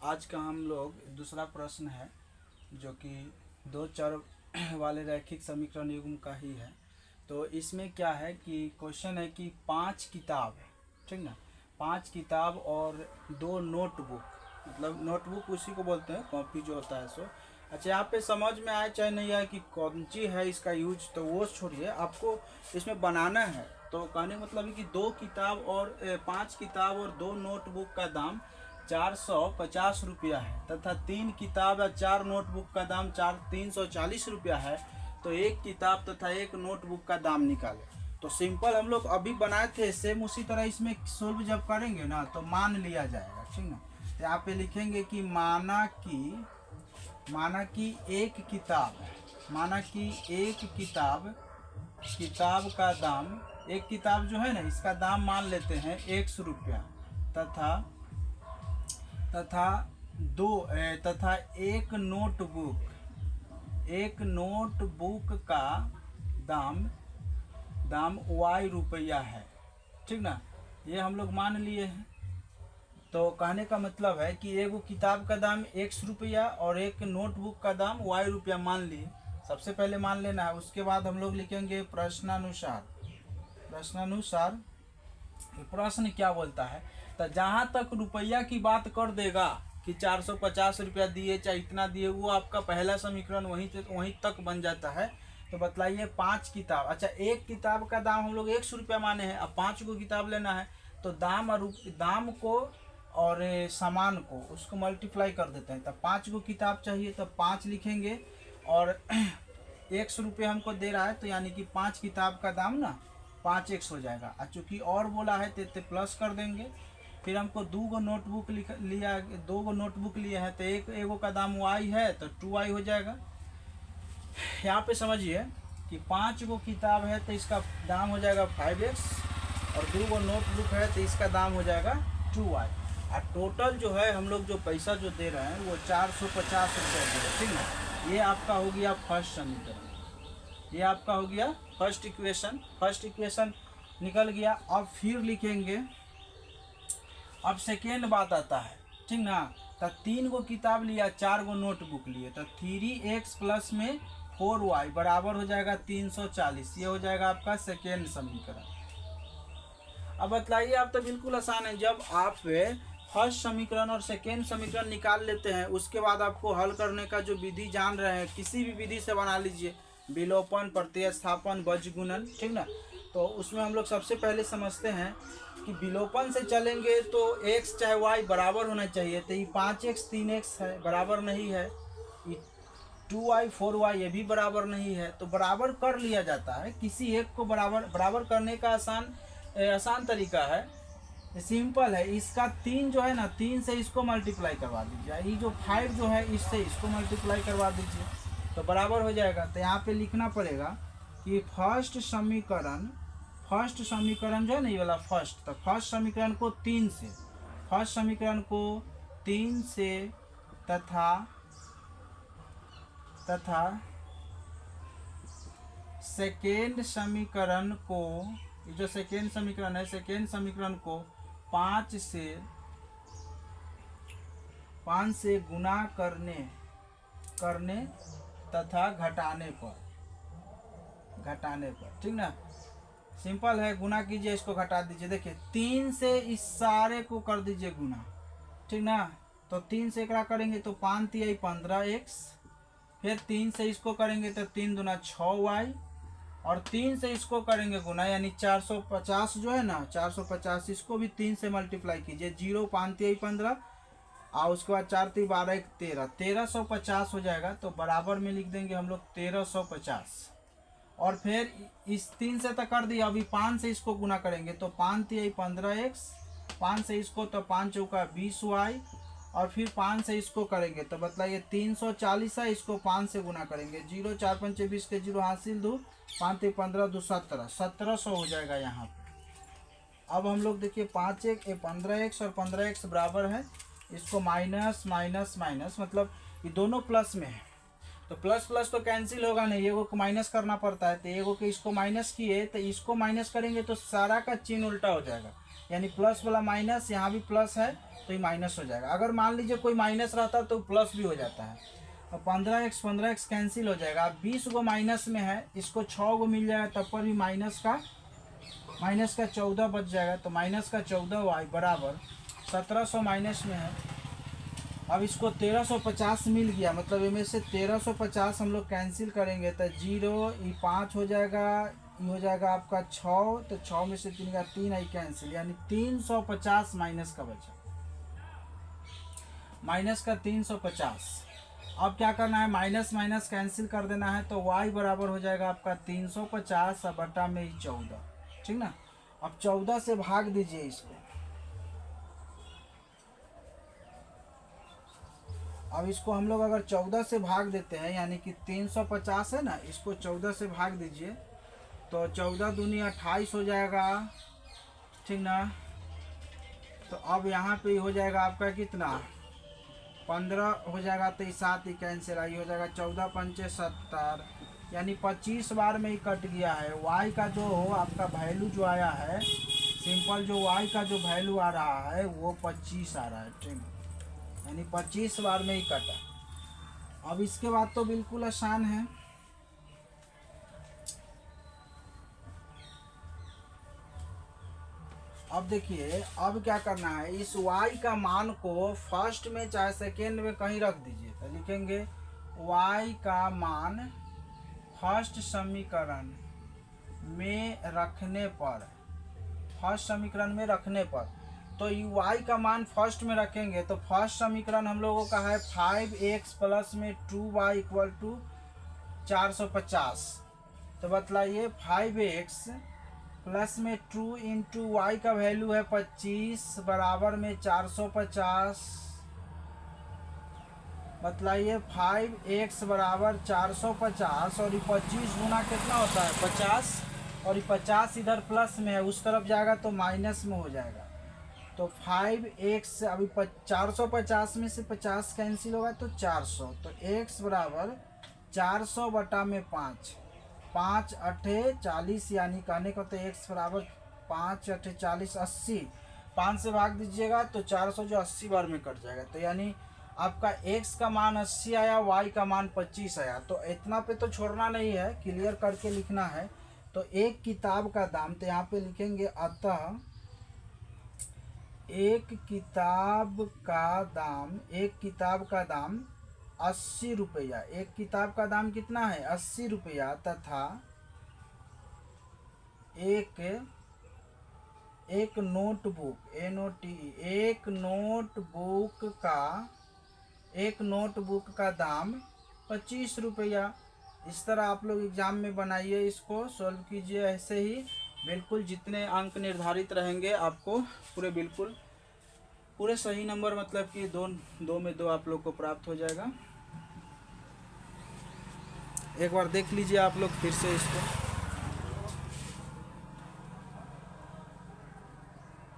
आज का हम लोग दूसरा प्रश्न है जो कि दो चर वाले रैखिक समीकरण युग्म का ही है। तो इसमें क्या है कि क्वेश्चन है कि 5 किताब, ठीक ना, 5 किताब और 2 नोटबुक, मतलब नोटबुक उसी को बोलते हैं, कॉपी जो होता है सो। अच्छा, यहाँ पे समझ में आए चाहे नहीं आए कि कौन सी है इसका यूज, तो वो छोड़िए, आपको इसमें बनाना है। तो कहने मतलब है कि 2 किताब और 5 किताब और 2 नोटबुक का दाम 450 रुपया है तथा 3 किताब या 4 नोटबुक का दाम 340 रुपया है। तो 1 किताब तथा 1 नोटबुक का दाम निकालें। तो सिंपल हम लोग अभी बनाए थे, सेम उसी तरह इसमें सोल्व जब करेंगे ना तो मान लिया जाएगा, ठीक ना। तो यहाँ पे लिखेंगे कि माना कि एक किताब का दाम, एक किताब जो है ना इसका दाम मान लेते हैं 100 रुपया तथा एक नोटबुक का दाम y रुपया है, ठीक ना। ये हम लोग मान लिए हैं। तो कहने का मतलब है कि एक किताब का दाम 100 रुपया और एक नोटबुक का दाम y रुपया मान लिए। सबसे पहले मान लेना है, उसके बाद हम लोग लिखेंगे प्रश्नानुसार। प्रश्न क्या बोलता है, तो जहाँ तक रुपया की बात कर देगा कि 450 रुपया दिए चाहे इतना दिए, वो आपका पहला समीकरण वहीं तक बन जाता है। तो बतलाइए 5 किताब, अच्छा एक किताब का दाम हम लोग 100 रुपया माने हैं, अब 5 को किताब लेना है तो दाम को और सामान को उसको मल्टीप्लाई कर देते हैं। तब 5 को किताब चाहिए तो 5 लिखेंगे और 100 रुपये हमको दे रहा है, तो यानी कि 5 किताब का दाम ना 5x हो जाएगा। और चूँकि और बोला है तो प्लस कर देंगे। फिर हमको 2 नोटबुक लिया, 2 नोटबुक लिए हैं तो एगो का दाम y है तो 2y हो जाएगा। यहाँ पे समझिए कि 5 गो किताब है तो इसका दाम हो जाएगा 5x और 2 नोटबुक है तो इसका दाम हो जाएगा 2y। और टोटल जो है हम लोग जो पैसा जो दे रहे हैं वो 450 रुपये दे रहे हैं, ठीक है। ये आपका हो गया फर्स्ट समीकरण, ये आपका हो गया फर्स्ट इक्वेशन निकल गया। अब फिर लिखेंगे, अब सेकेंड बात आता है, ठीक ना। तो 3 गो किताब लिया, 4 गो नोटबुक लिए, तो 3x प्लस में 4y बराबर हो जाएगा 340। ये हो जाएगा आपका सेकेंड समीकरण। अब बतलाइए, आप तो बिल्कुल आसान है, जब आप फर्स्ट समीकरण और सेकेंड समीकरण निकाल लेते हैं उसके बाद आपको हल करने का जो विधि जान रहे हैं, किसी भी विधि से बना लीजिए, विलोपन, प्रतिस्थापन, बीजगुणन, ठीक ना। तो उसमें हम लोग सबसे पहले समझते हैं कि विलोपन से चलेंगे तो x चाहे y बराबर होना चाहिए। तो ये 5x 3x है, बराबर नहीं है। ये 2y 4y ये भी बराबर नहीं है, तो बराबर कर लिया जाता है। किसी एक को बराबर करने का आसान तरीका है, सिंपल है। इसका 3 जो है ना, 3 से इसको मल्टीप्लाई करवा दीजिए, ये जो 5 जो है इससे इसको मल्टीप्लाई करवा दीजिए तो बराबर हो जाएगा। तो यहाँ पे लिखना पड़ेगा कि फर्स्ट समीकरण जो है ना, ये वाला फर्स्ट, तो फर्स्ट समीकरण को 3 से तथा सेकेंड समीकरण को, ये जो सेकेंड समीकरण है, सेकेंड समीकरण को 5 से गुना करने तथा घटाने पर, ठीक ना। सिंपल है, गुना कीजिए, इसको घटा दीजिए। देखिए 3 से इस सारे को कर दीजिए गुना, ठीक ना। तो 3 से क्या करेंगे तो 5 3 15x, फिर 3 से इसको करेंगे तो 3 दूना 6y और 3 से इसको करेंगे गुना, यानी 450 जो है ना, 450 इसको भी 3 से मल्टीप्लाई कीजिए, 0 5 3 15 और उसके बाद 4 3 12 1 13, 1350 हो जाएगा। तो बराबर में लिख देंगे हम लोग 1350। और फिर इस 3 से तक कर दिया, अभी 5 से इसको गुना करेंगे तो 5 3 15x, 5 से इसको तो 5 चौका 20y और फिर 5 से इसको करेंगे तो बतलाइए 340 है, इसको 5 से गुना करेंगे, 0 4 5 20 के 0 हासिल 2 5 3 15 2 1700 हो जाएगा यहाँ पे। अब हम लोग देखिए 15x और 15x बराबर है, इसको माइनस मतलब ये दोनों प्लस में है तो प्लस तो कैंसिल होगा नहीं, एगो को माइनस करना पड़ता है। तो एगो के इसको माइनस किए तो इसको माइनस करेंगे तो सारा का चिन्ह उल्टा हो जाएगा, यानी प्लस वाला माइनस, यहाँ भी प्लस है तो ये माइनस हो जाएगा। अगर मान लीजिए कोई माइनस रहता तो प्लस भी हो जाता है। और 15x कैंसिल हो जाएगा। अब 20 गो माइनस में है, इसको 6 गो मिल जाएगा, तब पर भी माइनस का 14 बच जाएगा। तो माइनस का 14y बराबर 1700 माइनस में है। अब इसको 1350 मिल गया, मतलब इनमें से 1350 हम लोग कैंसिल करेंगे तो 0, ये 5 हो जाएगा, ये हो जाएगा आपका 6, तो 6 में से 3 का 3 आई कैंसिल, यानी 350 माइनस का बचा, माइनस का 350। अब क्या करना है, माइनस माइनस कैंसिल कर देना है, तो y बराबर हो जाएगा आपका 350 बटा में 14, ठीक ना। अब 14 से भाग दीजिए इसको। अब इसको हम लोग अगर 14 से भाग देते हैं, यानी कि 350 है ना, इसको 14 से भाग दीजिए तो 14 दूनी 28 हो जाएगा, ठीक ना। तो अब यहाँ पे हो जाएगा आपका कितना, 15 हो जाएगा, तो 7 ही कैंसिल आई, हो जाएगा 14 पंचे 70, यानी 25 बार में ही कट गया है। y का जो आपका वैल्यू जो आया है, सिंपल जो y का जो वैल्यू आ रहा है वो 25 आ रहा है, ठीक, यानी 25 बार में ही कटा। अब इसके बाद तो बिल्कुल आसान है। अब देखिए, अब क्या करना है, इस y का मान को फर्स्ट में चाहे सेकेंड में कहीं रख दीजिए, तो लिखेंगे y का मान फर्स्ट समीकरण में रखने पर, फर्स्ट समीकरण में रखने पर, तो y का मान फर्स्ट में रखेंगे तो फर्स्ट समीकरण हम लोगों का है 5x प्लस में 2y इक्वल टू 450। तो बतलाइए 5x प्लस में 2 इंटू वाई का वैल्यू है 25 बराबर में 450। बतलाइए 5x बराबर 450 और ये 25 गुना कितना होता है 50, और ये 50 इधर प्लस में है, उस तरफ जाएगा तो माइनस में हो जाएगा। तो 5x अभी 450 में से 50 कैंसिल होगा तो 400, तो x बराबर 400 बटा में 5, 5 अठे 40, यानी कहने को तो x बराबर 5 अठे 40, 80, 5 से भाग दीजिएगा तो 400 जो 80 बार में कट जाएगा। तो यानी आपका x का मान 80 आया, y का मान 25 आया। तो इतना पे तो छोड़ना नहीं है, क्लियर करके लिखना है। तो एक किताब का दाम, तो यहाँ पे लिखेंगे अतः एक किताब का दाम 80 रुपया। एक किताब का दाम कितना है 80 रुपया, तथा एक नोटबुक एक नोटबुक का दाम 25 रुपया। इस तरह आप लोग एग्जाम में बनाइए, इसको सॉल्व कीजिए ऐसे ही, बिल्कुल जितने अंक निर्धारित रहेंगे आपको पूरे सही नंबर, मतलब कि 2 में 2 आप लोग को प्राप्त हो जाएगा। एक बार देख लीजिए आप लोग फिर से इसको।